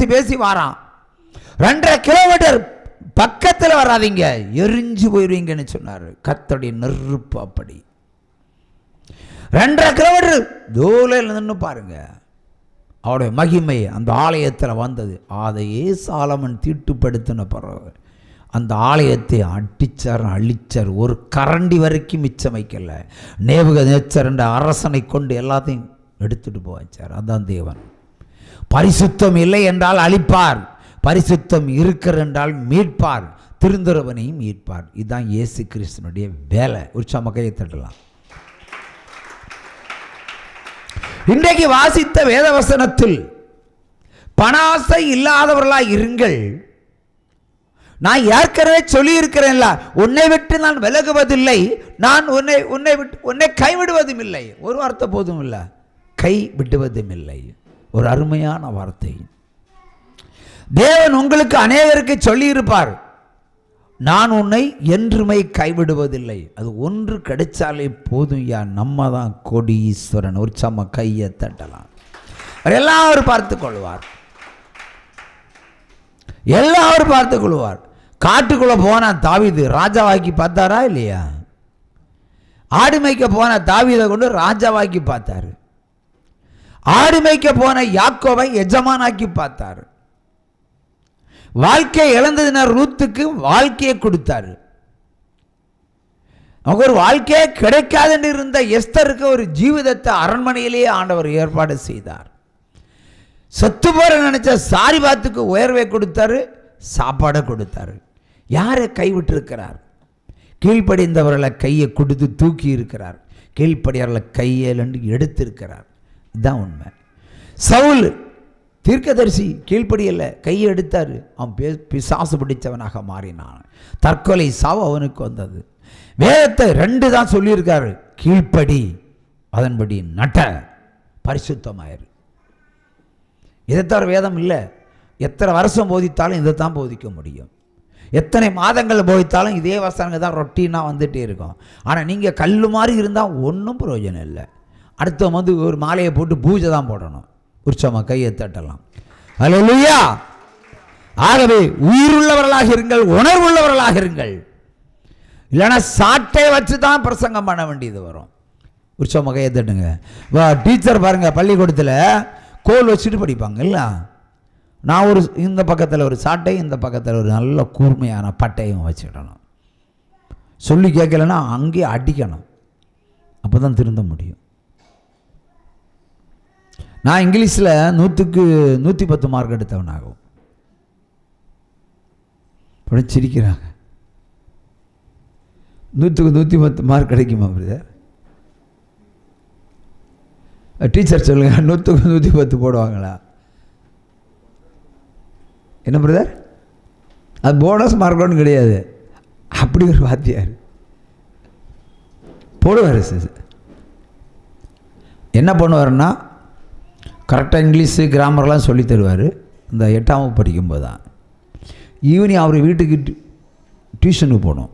பேசி பேசி வாரான். 2.5 கிலோமீட்டர் பக்கத்தில் வராதிங்க, எரிஞ்சு போயிருவீங்கன்னு சொன்னார். கர்த்தருடைய நெருப்பு அப்படி. 2.5 கிலோமீட்டர் தூரம் நின்று பாருங்க, அவருடைய மகிமை அந்த ஆலயத்தில் வந்தது. அதையே சாலமன் தீட்டுப்படுத்தின பிறகு அந்த ஆலயத்தை அடிச்சார், அழிச்சார். ஒரு கரண்டி வரைக்கும் மிச்சம் வைக்கல. நேபுகத்நேச்சர் என்ற அரசனை கொண்டு எல்லாத்தையும் எடுத்துட்டு போச்சார். அதான் தேவன். பரிசுத்தம் இல்லை என்றால் அழிப்பார், பரிசுத்தம் இருக்கிற என்றால் மீட்பார், திருந்துறவனையும் மீட்பார். இதுதான் இயேசு கிறிஸ்துனுடைய வேலை. உற்சாக கையை தட்டலாம். இன்றைக்கு வாசித்த வேதவசனத்தில் பணாசை இல்லாதவர்களாய் இருங்கள். நான் ஏற்கனவே சொல்லி இருக்கிறேன்ல, உன்னை விட்டு நான் விலகுவதில்லை, நான் உன்னை கைவிடுவதும் இல்லை. ஒரு வார்த்தை போதும் இல்லை, கை விடுவதும் இல்லை. ஒரு அருமையான வார்த்தை. தேவன் உங்களுக்கு அநேகருக்கு சொல்லி இருப்பார், நான் உன்னை என்றுமை கைவிடுவதில்லை. அது ஒன்று கிடைச்சாலே போதும் யா, நம்ம தான் கோடீஸ்வரன். ஒரு சம கையை தட்டலாம். எல்லாரும் பார்த்து கொள்வார், எல்லாரும் பார்த்து கொள்வார். காட்டுக்குள்ள போன தாவீது ராஜாவாக்கி பார்த்தாரா இல்லையா? ஆடு மேய்க்க போன தாவீதை கொண்டு ராஜாவாக்கி பார்த்தாரு. ஆடு மேய்க்க போன யாக்கோவை எஜமானாக்கி பார்த்தாரு. வாழ்க்கை இழந்ததின ரூத்துக்கு வாழ்க்கையை கொடுத்தாரு. அவங்க ஒரு வாழ்க்கையே கிடைக்காதுன்னு இருந்த எஸ்தருக்கு ஒரு ஜீவிதத்தை அரண்மனையிலேயே ஆண்டவர் ஏற்பாடு செய்தார். செத்து போற நினைச்ச சாரிபாத்துக்கு உயர்வை கொடுத்தாரு, சாப்பாடை கொடுத்தாரு. யாரை கைவிட்டிருக்கிறார்? கீழ்ப்படிந்தவர்களை கையை கொடுத்து தூக்கி இருக்கிறார், கீழ்ப்படியவர்களை கையிலண்டு எடுத்திருக்கிறார். இதுதான் உண்மை. சவுல் தீர்க்கதரிசி கீழ்ப்படியல்ல, கையை எடுத்தார், அவன் பிசாசு பிடித்தவனாக மாறினான். தற்கொலை சாவு அவனுக்கு வந்தது. வேதத்தை 2 தான் சொல்லியிருக்காரு, கீழ்ப்படி, அதன்படி நட்ட, பரிசுத்தமாயிரு. இதை தவிர வேதம் இல்லை. எத்தனை வருஷம் போதித்தாலும் இதை தான் போதிக்க முடியும். எத்தனை மாதங்கள் போதித்தாலும் இதே வசனங்கள் தான் ரொட்டீனாக வந்துகிட்டே இருக்கும். ஆனால் நீங்கள் கல் மாதிரி இருந்தால் ஒன்றும் பிரயோஜனம் இல்லை. அடுத்த ஒரு மாலையை போட்டு பூஜை தான் போடணும். உற்சவமாக கையை தட்டலாம். அல்லேலூயா. ஆகவே உயிருள்ளவர்களாக இருங்கள், உணர்வுள்ளவர்களாக இருங்கள். இல்லைன்னா சாட்டை வச்சு தான் பிரசங்கம் பண்ண வேண்டியது வரும். உற்சவமாக கையை தட்டுங்க. டீச்சர் பாருங்கள், பள்ளிக்கூடத்தில் கோல் வச்சுட்டு படிப்பாங்க இல்லை? நான் ஒரு இந்த பக்கத்தில் ஒரு சாட்டை, இந்த பக்கத்தில் ஒரு நல்ல கூர்மையான பட்டையும் வச்சுக்கிடணும். சொல்லி கேட்கலன்னா அங்கேயே அடிக்கணும், அப்போ தான் திருந்த முடியும். நான் இங்கிலீஷில் 100க்கு 110 மார்க் எடுத்தவனாகும். சிரிக்கிறாங்க. 100க்கு 110 மார்க் கிடைக்குமா பிரதர்? டீச்சர் சொல்லுங்க, 100க்கு 110 போடுவாங்களா? என்ன பிரதர்? அது போனஸ் மார்க் ஒன்றும் கிடையாது. அப்படி ஒரு வாத்தியார் போடுவார். என்ன பண்ணுவார்னா, கரெக்டாக இங்கிலீஷு கிராமர்லாம் சொல்லி தருவார். இந்த 8ஆம் வகுப்பு படிக்கும்போது தான். ஈவினிங் அவர் வீட்டுக்கு டியூஷனுக்கு போகணும்.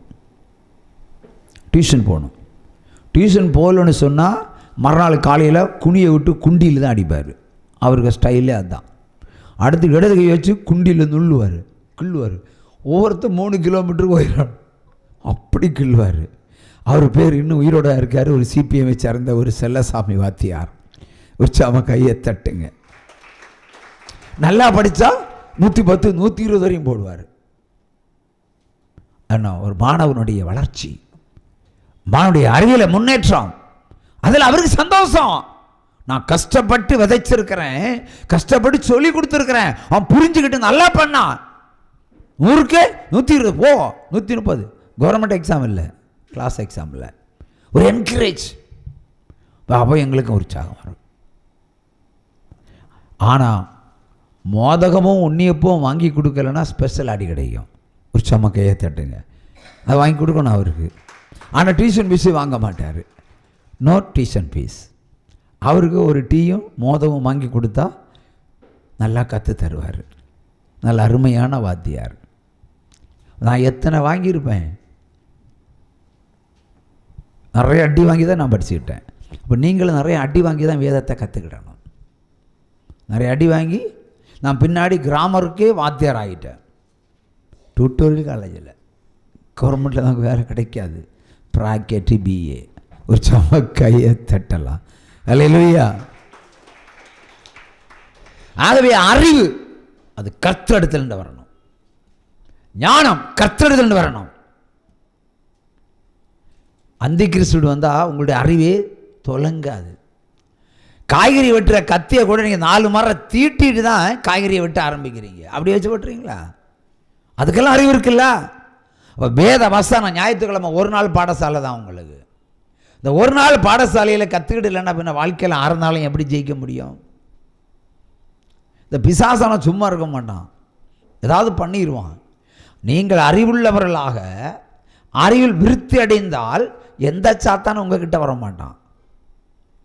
டியூஷன் போகலன்னு சொன்னால் மறுநாள் காலையில் குனியை விட்டு குண்டியில் தான் அடிப்பார். அவருக்கு ஸ்டைலே அதுதான். அடுத்து இடது கை வச்சு குண்டியில் கிள்ளுவார். ஒவ்வொருத்தர் 3 கிலோமீட்டருக்கு போயிடும், அப்படி கிள்ளுவார். அவர் பேர் இன்னும் உயிரோட இருக்கார். ஒரு சிபிஎம்ஐ சேர்ந்த ஒரு செல்லசாமி வாத்தியார். உற்சாம கையை தட்டுங்க. நல்லா படித்தா 110 120 வரையும் போடுவார். ஆனால் ஒரு மாணவனுடைய வளர்ச்சி, மாணவனுடைய அறிவியல் முன்னேற்றம், அதில் அவருக்கு சந்தோஷம். நான் கஷ்டப்பட்டு விதைச்சிருக்கிறேன், கஷ்டப்பட்டு சொல்லி கொடுத்துருக்கிறேன், அவன் புரிஞ்சுக்கிட்டு நல்லா பண்ணான். 100க்கு 120 போ, 130 கவர்மெண்ட் எக்ஸாம் இல்லை, கிளாஸ் எக்ஸாம் இல்லை. ஒரு என்கரேஜ். அப்போ எங்களுக்கு உற்சாகம் வரும். ஆனால் மோதகமும் உன்னியப்பும் வாங்கி கொடுக்கலன்னா ஸ்பெஷல் அடி கிடைக்கும். உற்சாகமாக கையை தட்டுங்க. அதை வாங்கி கொடுக்கணும் அவருக்கு. ஆனால் டியூஷன் ஃபீஸு வாங்க மாட்டார். No tuition fees. அவருக்கு ஒரு டீயும் மோதமும் வாங்கி கொடுத்தா நல்லா கற்று தருவார். நல்ல அருமையான வாத்தியார். நான் எத்தனை வாங்கியிருப்பேன், நிறைய அடி வாங்கி தான் நான் படிச்சுக்கிட்டேன். இப்போ நீங்களும் நிறைய அடி வாங்கி தான் வேதத்தை கற்றுக்கிடணும். நிறைய அடி வாங்கி நான் பின்னாடி கிராமருக்கே வாத்தியார் ஆகிட்டேன். டியூட்டோரியல் காலேஜில் கவர்மெண்ட்டில் தான் வேறு கிடைக்காது. Bracket BA. ஒரு சம கையை தட்டலாம். அல்லேலூயா. ஆகவே அறிவு அது கர்த்தரிடத்திலிருந்து வரணும். ஞானம் கர்த்தரிடத்திலிருந்து வரணும். அந்தி கிறிஸ்து வந்தால் உங்களுடைய அறிவே தொலங்காது. காய்கறி வெட்டுற கத்தியை கூட நீங்கள் 4 முறை தீட்டிட்டு தான் காய்கறியை வெட்ட ஆரம்பிக்கிறீங்க. அப்படி வச்சு வெட்டுறீங்களா? அதுக்கெல்லாம் அறிவு இருக்குல்ல. அப்போ வேத வசனம் ஞாயிற்றுக்கிழமை ஒரு நாள் பாடசாலை தான் உங்களுக்கு. இந்த ஒரு நாள் பாடசாலையில் கற்றுக்கிட்டு இல்லைன்னா பின்ன வாழ்க்கையில் 6 நாளும் எப்படி ஜெயிக்க முடியும்? இந்த பிசாசான சும்மா இருக்க மாட்டான், ஏதாவது பண்ணிடுவான். நீங்கள் அறிவுள்ளவர்களாக அறிவில் விருத்தி அடைந்தால் எந்த சாத்தானும் உங்ககிட்ட வர மாட்டான்.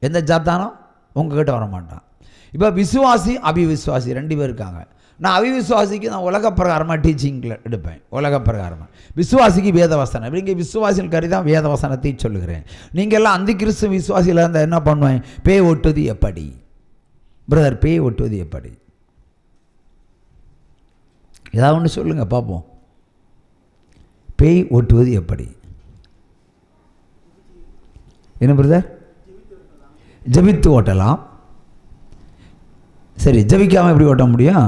எந்த சாத்தானும் உங்ககிட்ட வர மாட்டான். இப்போ விசுவாசி அபிவிசுவாசி 2 பேர் இருக்காங்க. நான் அவிவிசுவாசிக்கு நான் உலக பிரகாரமாக டீச்சிங்கில் எடுப்பேன். உலக பிரகாரமாக விசுவாசிக்கு வேதவசனம். இப்படி விசுவாசிகள் கறி தான் வேதவசனத்தை சொல்லுகிறேன். நீங்கள் எல்லாம் அந்தி கிறிஸ்து விசுவாசியில் இருந்தால் என்ன பண்ணுவேன்? பேய் ஓட்டுவது எப்படி பிரதர்? பேய் ஓட்டுவது எப்படி? ஏதாவது ஒன்று சொல்லுங்கள் பார்ப்போம். பேய் ஓட்டுவது எப்படி? என்ன பிரதர்? ஜபித்து ஓட்டலாம். சரி, ஜபிக்காமல் எப்படி ஓட்ட முடியும்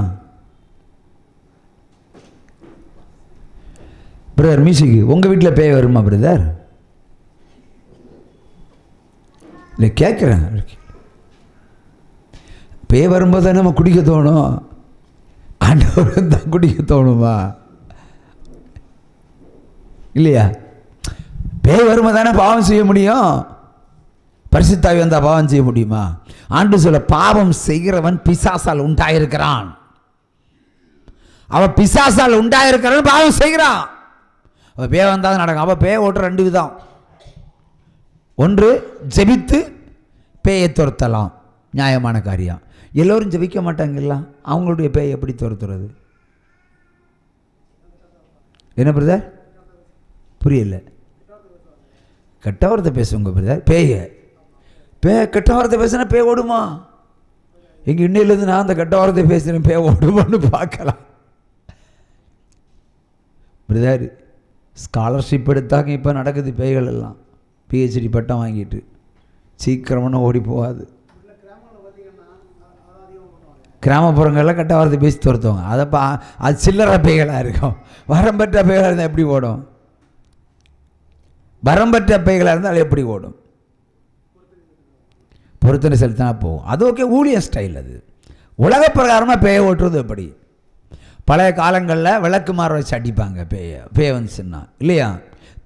பிரதர்? மியூசிக்கு உங்கள் வீட்டில் பேய் வருமா பிரதர்? இல்லை கேட்குறேன். பேய் வரும்போது நம்ம குடிக்க தோணும். ஆண்டவர் தான் குடிக்க தோணுமா? இல்லையா? பேய் வரும்போது தானே பாவம் செய்ய முடியும். பரிசுத்தாவி வந்தால் பாவம் செய்ய முடியுமா? ஆண்டு சொல்ல, பாவம் செய்கிறவன் பிசாசால் உண்டாயிருக்கிறான். அவன் பிசாசால் உண்டாயிருக்கிறான், பாவம் செய்கிறான். அவன் பேய் வந்தால் நடக்கும். அப்போ பேய் ஓட்டுற 2 விதம். ஒன்று ஜெபித்து பேயை துரத்தலாம், நியாயமான காரியம். எல்லோரும் ஜெபிக்க மாட்டாங்கல்ல, அவங்களுடைய பேயை எப்படி துரத்துறது? என்ன பிரதர்? புரியல. கெட்ட வார்த்தை பேசுங்க பிரதர். கெட்ட வார்த்தை பேசுனா பேய் ஓடுமா? எங்கள் இன்னையிலேருந்து நான் அந்த கெட்ட வார்த்தை பேசுகிறேன், பேய் ஓடுமான்னு பார்க்கலாம். பிரதர், ஸ்காலர்ஷிப் எடுத்தாங்க இப்போ நடக்குது பேய்கள் எல்லாம். பிஹெச்டி பட்டம் வாங்கிட்டு சீக்கிரமான ஓடி போகாது. கிராமப்புறங்களில் கெட்ட வார்த்தை பேசி துரத்துவாங்க. அது சில்லறை பேய்களாக இருக்கும். வரம்பற்ற பேய்களாக இருந்தால் எப்படி ஓடும்? வரம்பற்ற பேய்களாக இருந்தால் எப்படி ஓடும்? பொருத்தனை செலுத்தினா போகும். அது ஓகே, ஊழிய ஸ்டைல். அது உலக பிரகாரமாக பேயை ஓட்டுறது எப்படி? பழைய காலங்களில் விளக்குமாறு வச்சு அடிப்பாங்க பேய் வந்துச்சுன்னா, இல்லையா?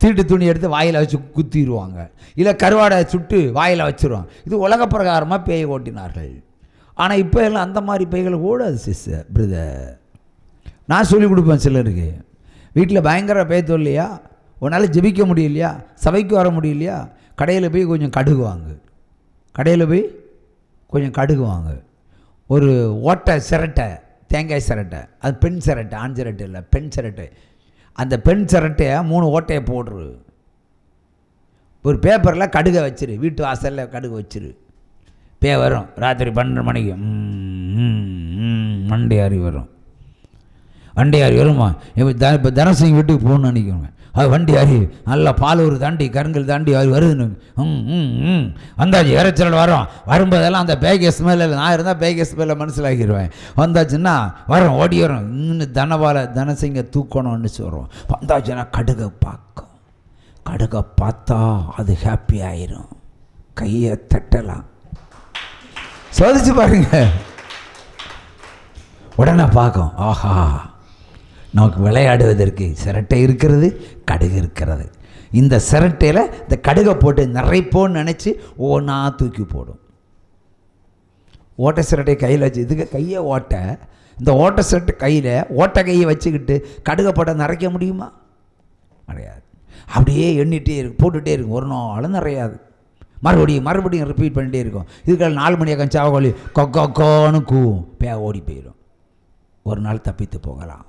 தீட்டு துணி எடுத்து வாயில் வச்சு குத்திடுவாங்க, இல்லை கருவாடை சுட்டு வாயில் வச்சுருவாங்க. இது உலக பிரகாரமாக பேயை ஓட்டினார்கள். ஆனால் இப்போ எல்லாம் அந்த மாதிரி பேய்கள் ஓடாது சிஸ்டர் பிரதர். நான் சொல்லிக் கொடுப்பேன் சிலருக்கு. வீட்டில் பயங்கர பேய் தொல்லையா, உன்னால் ஜெபிக்க முடியலையா, சபைக்கு வர முடியலையா, கடையில் போய் கொஞ்சம் கடுகு வாங்கு. ஒரு ஓட்டை சிரட்டை, தேங்காய் சிரட்டை, அது பெண் சிரட்டை, ஆண் சிரட்டை இல்லை, பெண் சிரட்டை. அந்த பெண் சிரட்டையை 3 ஓட்டையை போடுறு. ஒரு பேப்பரில் கடுகை வச்சிரு, வீட்டு வாசலில் கடுகு வச்சிரு. பே வரும். ராத்திரி 12 மணிக்கு வண்டி வரும். வருமா? இப்போ தனசிங் வீட்டுக்கு போகணும்னு நினைக்கிறோங்க. அது வண்டி நல்லா பாலூர் தாண்டி கருங்கல் தாண்டி வருதுன்னு வந்தாச்சு. இறைச்சல் வரும்போதெல்லாம் அந்த பேகே ஸ்மெல்லில் நான் இருந்தால் பேகே ஸ்மெல்லை மனசிலாக்கிடுவேன். வந்தாச்சுன்னா வரும், ஓடி வரும். இன்னும் தனசிங்க தூக்கணும்னு சொல்கிறோம். வந்தாச்சுன்னா கடுகை பார்க்கும். கடுகை பார்த்தா அது ஹாப்பி ஆயிரும். கையை தட்டலாம். சோதிச்சு பாருங்க. உடனே பார்க்கும், ஆஹா, நமக்கு விளையாடுவதற்கு சிரட்டை இருக்கிறது, கடுகு இருக்கிறது. இந்த சிரட்டையில் இந்த கடுகை போட்டு நிறைப்போன்னு நினச்சி ஒவ்வொன்றா தூக்கி போடும். ஓட்டை சிரட்டை கையில் வச்சு, இதுக்கு கையை ஓட்டை, இந்த ஓட்டை சிரட்டை கையில் ஓட்டை கையை வச்சுக்கிட்டு கடுகை போட்ட நிறைக்க முடியுமா? நிறையாது. அப்படியே எண்ணிகிட்டே இருக்கும், போட்டுகிட்டே இருக்கும். ஒரு நாளும் நிறையாது. மறுபடியும் ரிப்பீட் பண்ணிகிட்டே இருக்கும். இதுக்காக 4 மணி சாவகோழி கொக்கோன்னு கூவும், ஓடி போயிடும். ஒரு நாள் தப்பித்து போகலாம்.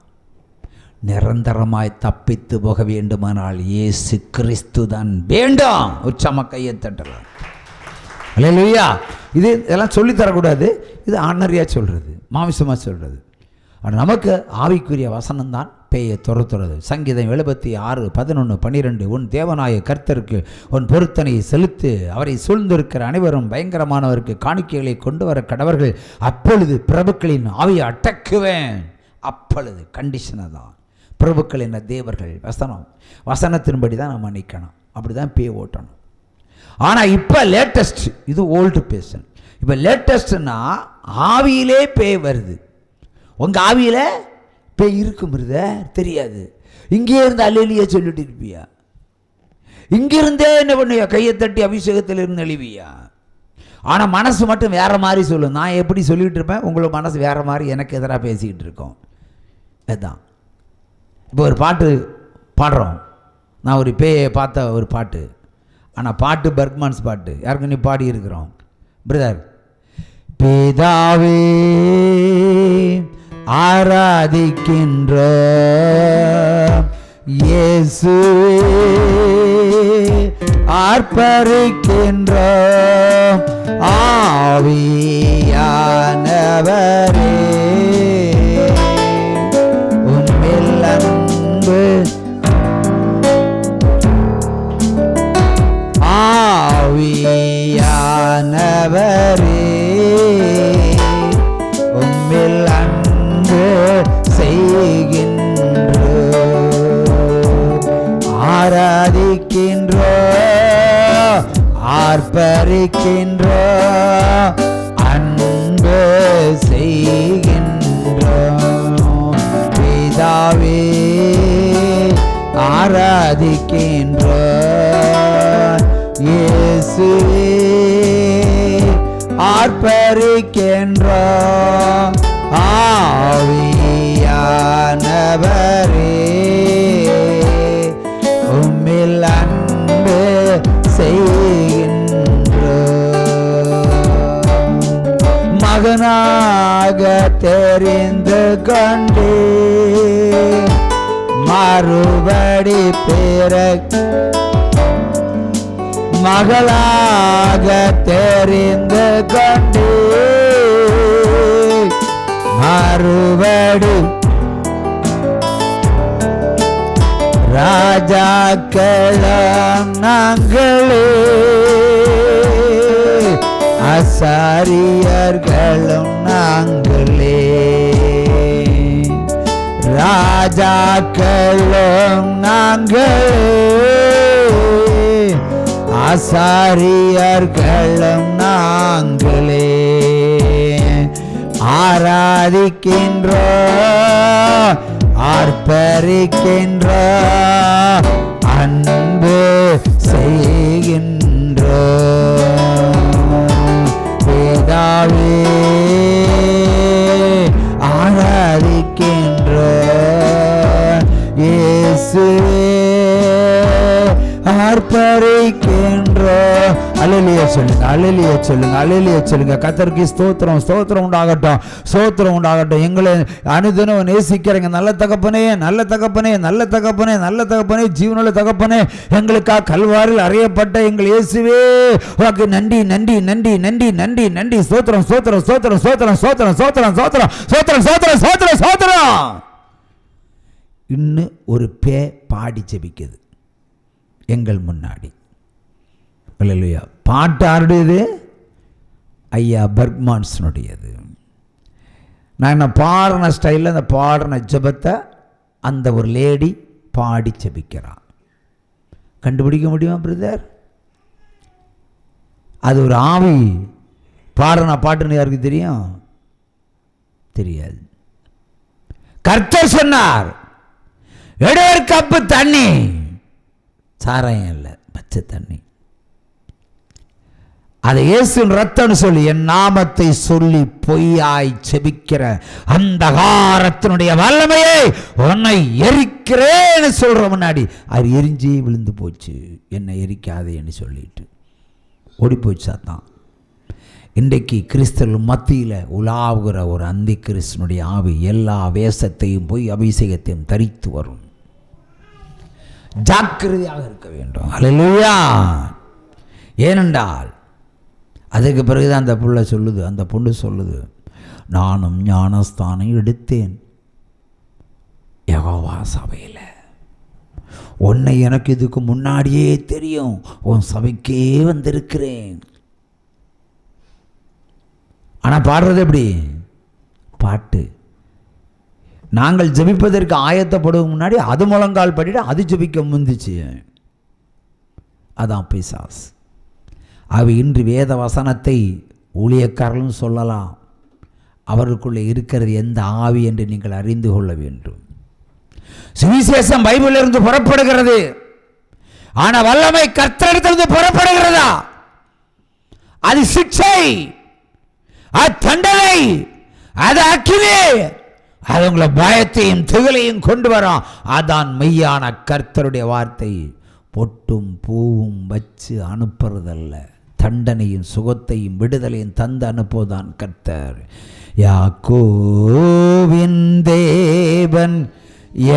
நிரந்தரமாய் தப்பித்து போக வேண்டுமானால் இயேசு கிறிஸ்து தான் வேண்டும். உச்சம கையை தட்டலாம். அல்லேலூயா. இதெல்லாம் சொல்லித்தரக்கூடாது, இது ஆர்டினரியாக சொல்கிறது, மாமிசமாக சொல்கிறது. ஆனால் நமக்கு ஆவிக்குரிய வசனம்தான் பேயை துரத்துறது. சங்கீதம் 76:11-12 உன் தேவனாய கர்த்தருக்கு உன் பொருத்தனை செலுத்து, அவரை சூழ்ந்திருக்கிற அனைவரும் பயங்கரமானவருக்கு காணிக்கைகளை கொண்டு வர கடவர்கள், அப்பொழுது பிரபுக்களின் ஆவியை அடக்குவேன். அப்பொழுது கண்டிஷனை தான், பிரபுக்கள் என்ன தேவர்கள், வசனத்தின்படி தான் நம்ம நிற்கணும், அப்படி தான் பேய் ஓட்டணும். ஆனால் இப்போ லேட்டஸ்ட், இது ஓல்டு பேஷன். இப்போ லேட்டஸ்ட்னா ஆவியிலே பேய் வருது. உங்கள் ஆவியில் பேய் இருக்கும் தெரியாது. இங்கே இருந்து அல்லேலியா சொல்லிட்டு இருப்பியா? இங்கிருந்தே என்ன பண்ணுவியா? கையை தட்டி அபிஷேகத்தில் இருந்து எழுவியா? ஆனால் மனசு மட்டும் வேறு மாதிரி சொல்லும். நான் எப்படி சொல்லிகிட்டு இருப்பேன், உங்களுக்கு மனசு வேறு மாதிரி எனக்கு எதிராக பேசிக்கிட்டு இருக்கோம். அதுதான் இப்போ ஒரு பாட்டு பாடுறோம், நான் ஒரு பேயை பார்த்த ஒரு பாட்டு. ஆனால் பாட்டு பர்க்மான்ஸ் பாட்டு, யாருக்கு நீ பாடி இருக்கிறோம் பிரதர். பிதாவே ஆராதிக்கின்றோம், இயேசுவே ஆர்ப்பரிக்கின்றோம், ஆவியானவரே உம்மில் அன்பு, ஆவியானவரே உம்மில் அன்பு செய்கின்றோம், ஆராதிக்கின்றோம், ஆர்ப்பரிக்கின்றோம், அன்பு செய்கின்றோம். பிதாவே ஆராதிக்கின்றோம், இயேசுவே ஆர்ப்பரிக்கின்றோம், ஆவியானவரே உம்மில் அன்பு செய்கின்றோம். மகனாக தெரிந்து கொண்டே மறுபடி மகளாக தெரிந்து கொண்டே மறுபடி ராஜாக்களம் நாங்களே, ஆசாரியர்களும் நாங்களே, ராஜாக்களும் நாங்களே, ஆசாரியர்களும் நாங்களே, ஆராதிக்கின்றோம், ஆர்ப்பரிக்கின்றோம், அன்பு செய்கின்றோம். பிதாவே ஆராதிக்கின்றோம், இயேசுவே ஆர்ப்பரிக்கின்றோம். அல்லேலூயா சொல்லுங்க, அல்லேலூயா சொல்லுங்க, அல்லேலூயா சொல்லுங்க. கர்த்தருக்கு ஸ்தோத்திரம், ஸ்தோத்திரம் உண்டாகட்டும், ஸ்தோத்திரம் உண்டாகட்டும். எங்களை அனுதினம் நேசிக்கிறீங்க நல்ல தகப்பனே, நல்ல தகப்பனே, நல்ல தகப்பனே, நல்ல தகப்பனே, ஜீவனுள்ள தகப்பனே, எங்களுக்காக கல்வாரில் அறையப்பட்ட எங்கள் இயேசுவே உனக்கு நன்றி, நன்றி, நன்றி, நன்றி, நன்றி, நன்றி. ஸ்தோத்திரம், ஸ்தோத்திரம், ஸ்தோத்திரம், ஸ்தோத்திரம், ஸ்தோத்திரம், ஸ்தோத்திரம், ஸ்தோத்திரம், ஸ்தோத்திரம், ஸ்தோத்திரம், ஸ்தோத்திரம், ஸ்தோத்திரம். இன்னும் ஒரு பாடி ஜெபிக்குது எங்கள் முன்னாடி. அல்லேலூயா. பாட்டு ஆருடையது? ஐயா பர்க்மான்ஸனுடையது. நான் என்ன பாடின ஸ்டைலில் அந்த பாடின ஜெபத்தை அந்த ஒரு லேடி பாடி ஜெபிக்கிறான். கண்டுபிடிக்க முடியுமா பிரதர்? அது ஒரு ஆவி பாடின பாட்டுன்னு யாருக்கு தெரியும்? தெரியாது. கர்த்தர் சொன்னார், எடுவர் கப்பு தண்ணி, சாராயம் இல்லை, பச்சை தண்ணி, அதை இயேசுவின் ரத்தம்னு சொல்லி என் நாமத்தை சொல்லி பொய்யாய் செபிக்கிற அந்தகாரத்தினுடைய வல்லமையை உன்னை எரிக்கிறேன்னு சொல்ற முன்னாடி அது எரிஞ்சு விழுந்து போச்சு. என்னை எரிக்காதேன்னு சொல்லிட்டு ஓடி போச்சு சாத்தான். இன்றைக்கு கிறிஸ்தவர்கள் மத்தியில் உலாவுகிற ஒரு அந்தி கிறிஸ்தனுடைய ஆவி எல்லா வேஷத்தையும் போய் அபிஷேகத்தையும் தரித்து வரும். ஜாக்கிரதையாக இருக்க வேண்டும். அல்லேலூயா. ஏனென்றால் அதுக்கு பிறகுதான் அந்த புள்ள சொல்லுது, அந்த பொண்ணு சொல்லுது, நானும் ஞானஸ்தானம் எடுத்தேன் யெகோவா சபையில். உன்னை எனக்கு இதுக்கு முன்னாடியே தெரியும், உன் சபைக்கே வந்திருக்கிறேன். ஆனால் பாடுறது எப்படி? பாட்டு. நாங்கள் ஜெபிப்பதற்கு ஆயத்தப்படுவதற்கு முன்னாடி அது முழங்கால் படிட்டு அது ஜெபிக்க முந்துச்சு. அதான் பிசாஸ். அவை இன்று வேத வசனத்தை ஊழியக்காரர்களும் சொல்லலாம், அவருக்குள்ளே இருக்கிறது எந்த ஆவி என்று நீங்கள் அறிந்து கொள்ள வேண்டும். சுவிசேஷம் பைபிளிலிருந்து புறப்படுகிறது, ஆனால் வல்லமை கர்த்தரிடத்திலிருந்து புறப்படுகிறதா? அது சிக்ஷை, அது தண்டனை, அது அக்கினி, அது உங்களை பயத்தையும் திகிலையும் கொண்டு வரும். அதான் மெய்யான கர்த்தருடைய வார்த்தை. பொட்டும் பூவும் வச்சு அனுப்புறதல்ல, தண்டனையும் சுகத்தையும் விடுதலையும் தந்து அனுப்புவதான் கர்த்தர். யாக்கோவின் தேவன்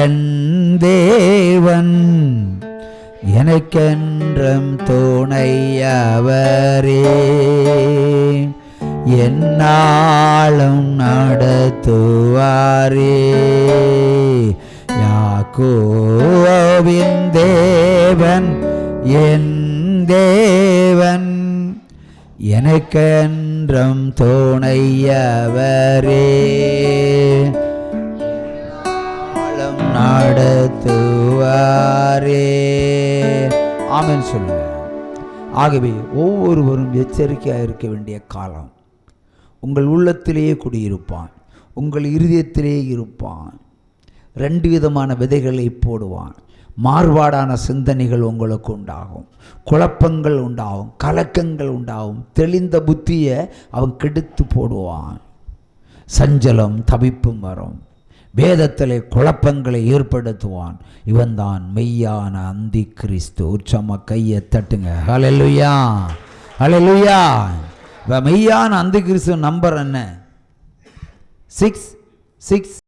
என் தேவன், எனக்கென்றும் துணையவரே, என்னாலும் நடத்துவாரே. யாக்கோவின் தேவன் என் தேவன், எனக்கென்றும் துணையவரே, நடத்துவாரே. ஆமென் சொல்லுங்க. ஆகவே ஒவ்வொருவரும் எச்சரிக்கையாக இருக்க வேண்டிய காலம். உங்கள் உள்ளத்திலேயே குடியிருப்பான், உங்கள் இருதயத்திலே இருப்பான். 2 விதமான விதைகளை போடுவான். மாறுபாடான சிந்தனைகள் உங்களுக்கு உண்டாகும், குழப்பங்கள் உண்டாகும், கலக்கங்கள் உண்டாகும். தெளிந்த புத்தியை அவன் கெடுத்து போடுவான். சஞ்சலம் தவிப்பும் வரும். வேதத்திலே குழப்பங்களை ஏற்படுத்துவான். இவன் தான் மெய்யான அந்தி கிறிஸ்து. உற்சம கையை தட்டுங்க. ஹல்லேலூயா, ஹல்லேலூயா. மெய்யான அந்தி கிறிஸ்து நம்பர் என்ன? 666